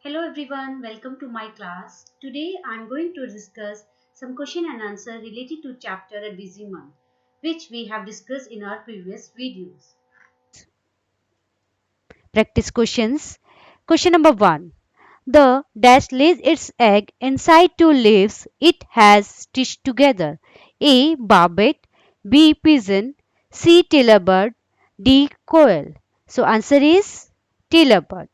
Hello everyone, welcome to my class. Today I am going to discuss some question and answer related to chapter A Busy Month, which we have discussed in our previous videos. Practice questions. Question number 1. The dash lays its egg inside two leaves it has stitched together. A. Barbet. B. Pigeon. C. Tailor bird. D. Quail. So answer is tailor bird.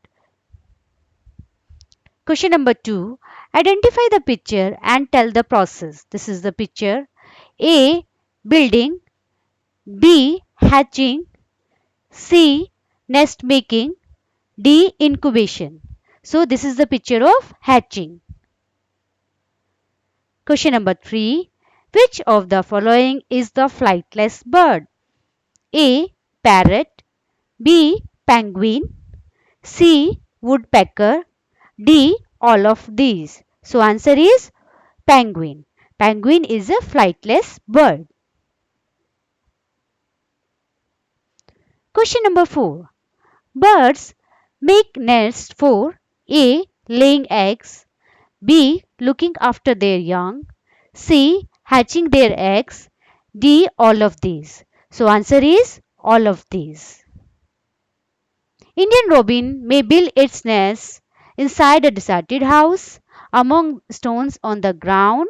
Question number 2. Identify the picture and tell the process. This is the picture. A. Building. B. Hatching. C. Nest making. D. Incubation. So this is the picture of hatching. Question number 3. Which of the following is the flightless bird? A. Parrot. B. Penguin. C. Woodpecker. D. All of these. So answer is penguin. Penguin is a flightless bird. Question number 4. Birds make nests for A. Laying eggs. B. Looking after their young. C. Hatching their eggs. D. All of these. So answer is all of these. Indian robin may build its nest inside a deserted house, among stones on the ground.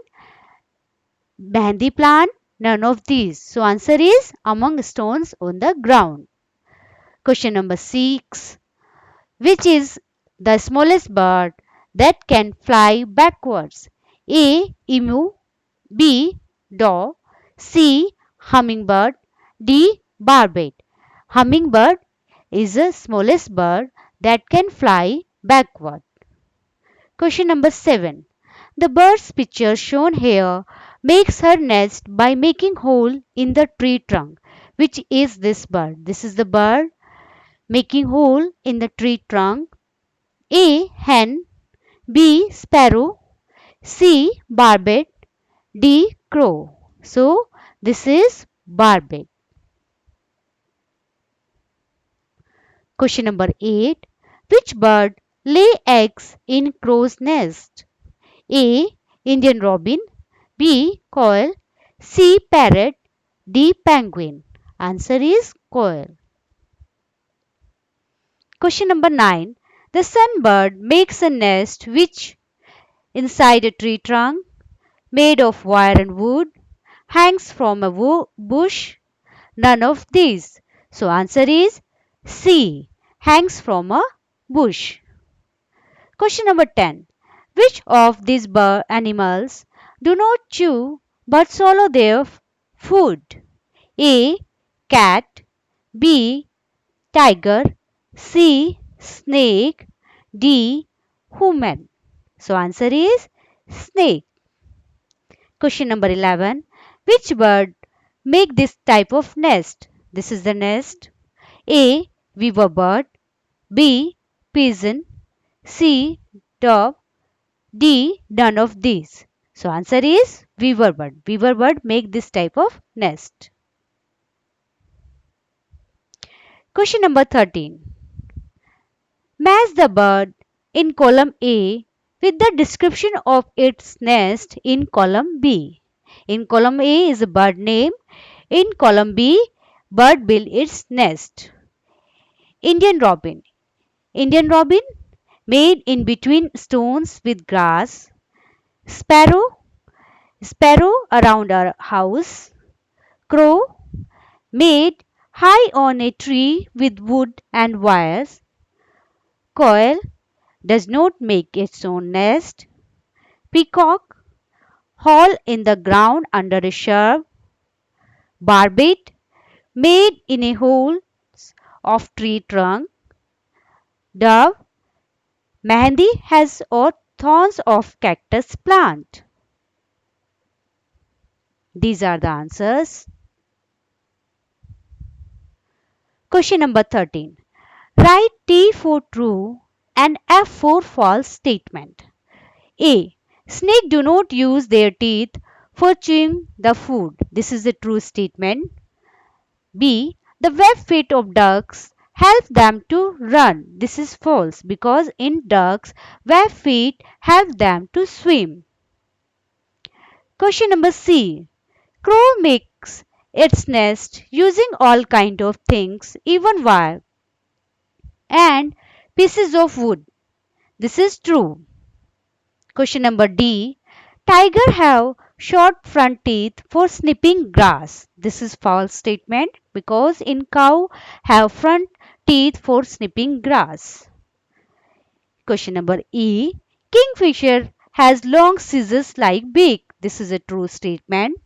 Mehendi plant, none of these. So answer is among stones on the ground. Question number 6. Which is the smallest bird that can fly backwards? A. Emu. B. Daw. C. Hummingbird. D. Barbet. Hummingbird is the smallest bird that can fly backward. Question number 7. The bird's picture shown here makes her nest by making hole in the tree trunk. Which is this bird? This is the bird making hole in the tree trunk. A. Hen. B. Sparrow. C. Barbet. D. Crow. So this is barbet. Question number 8. Which bird lay eggs in crow's nest? A. Indian robin. B. Quail. C. Parrot. D. Penguin. Answer is quail. Question number 9. The sunbird makes a nest which inside a tree trunk made of wire and wood, hangs from a bush, none of these. So answer is C. Hangs from a bush. Question number 10. Which of these bird animals do not chew but swallow their food? A. Cat. B. Tiger. C. Snake. D. Human. So answer is snake. Question number 11. Which bird make this type of nest? This is the nest. A. Weaver bird. B. Pigeon. C. Dove. D. None of these. So answer is weaver bird. Weaver bird make this type of nest. Question number 13. Match the bird in column A with the description of its nest in column B. In column A is a bird name. In column B, bird build its nest. Indian robin. Indian robin made in between stones with grass. Sparrow. Sparrow around our house. Crow made high on a tree with wood and wires. Quail does not make its own nest. Peacock hole in the ground under a shrub. Barbet made in a hole of tree trunk. Dove mehendi has or thorns of cactus plant. These are the answers. Question number 13. Write T for true and F for false statement. A. Snake do not use their teeth for chewing the food. This is a true statement. B. The web feet of ducks help them to run. This is false because in ducks, webbed feet help them to swim. Question number C. Crow makes its nest using all kind of things, even wire and pieces of wood. This is true. Question number D. Tiger have short front teeth for snipping grass. This is false statement because in cow have front teeth for snipping grass. Question number E. Kingfisher has long scissors like beak. This is a true statement.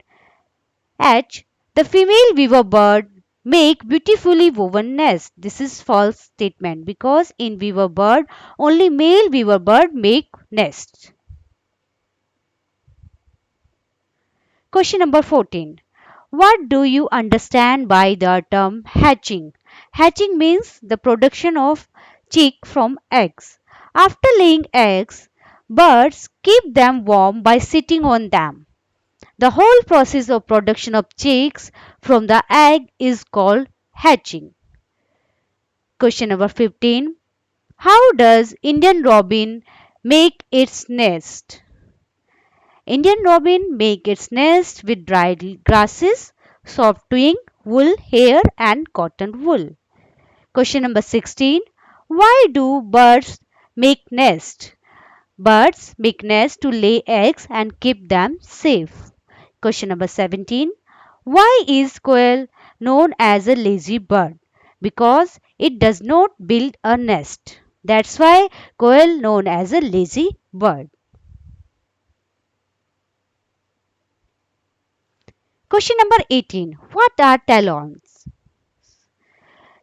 H. The female weaver bird make beautifully woven nest. This is false statement because in weaver bird only male weaver bird make nests. Question number 14. What do you understand by the term hatching? Hatching means the production of chick from eggs. After laying eggs, birds keep them warm by sitting on them. The whole process of production of chicks from the egg is called hatching. Question number 15. How does Indian robin make its nest? Indian robin make its nest with dried grasses, soft twig, wool, hair and cotton wool. Question number 16. Why do birds make nest? Birds make nest to lay eggs and keep them safe. Question number 17. Why is quail known as a lazy bird? Because it does not build a nest. That's why quail known as a lazy bird. Question number 18. What are talons?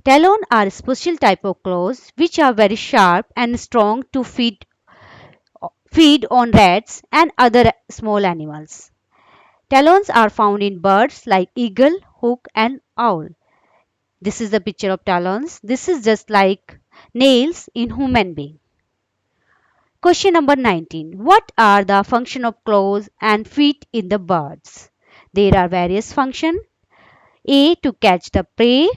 Talons are a special type of claws which are very sharp and strong to feed on rats and other small animals. Talons are found in birds like eagle, hawk and owl. This is the picture of talons. This is just like nails in human being. Question number 19. What are the function of claws and feet in the birds? There are various functions. A. To catch the prey.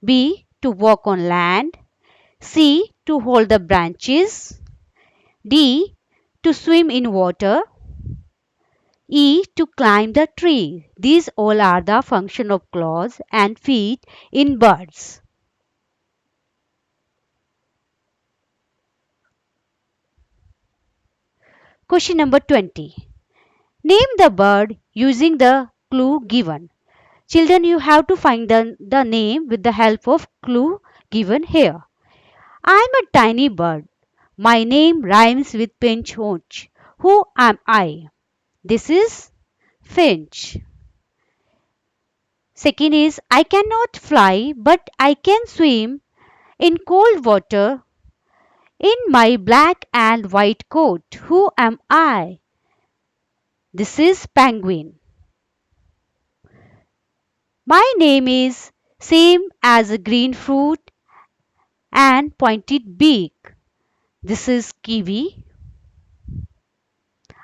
B. To walk on land. C. To hold the branches. D. To swim in water. E. To climb the tree. These all are the function of claws and feet in birds. Question number 20. Name the bird using the clue given. Children, you have to find the name with the help of clue given here. I am a tiny bird. My name rhymes with pinch hunch. Who am I? This is finch. Second is I cannot fly but I can swim in cold water in my black and white coat. Who am I? This is penguin. My name is same as a green fruit and pointed beak. This is kiwi.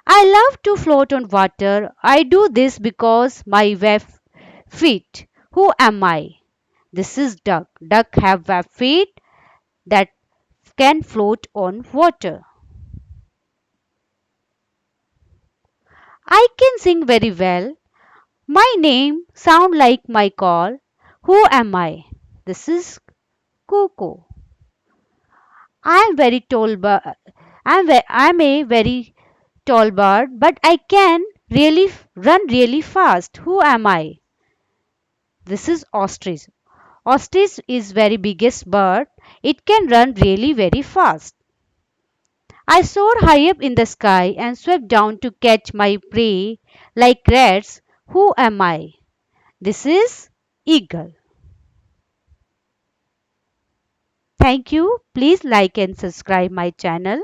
I love to float on water. I do this because my web feet. Who am I? This is duck. Duck have web feet that can float on water. I can sing very well. My name sound like my call. Who am I? This is cuckoo. I am very tall bird. I am a very tall bird, but I can really run really fast. Who am I? This is ostrich. Ostrich is very biggest bird. It can run really very fast. I soared high up in the sky and swept down to catch my prey like rats. Who am I? This is eagle. Thank you. Please like and subscribe my channel.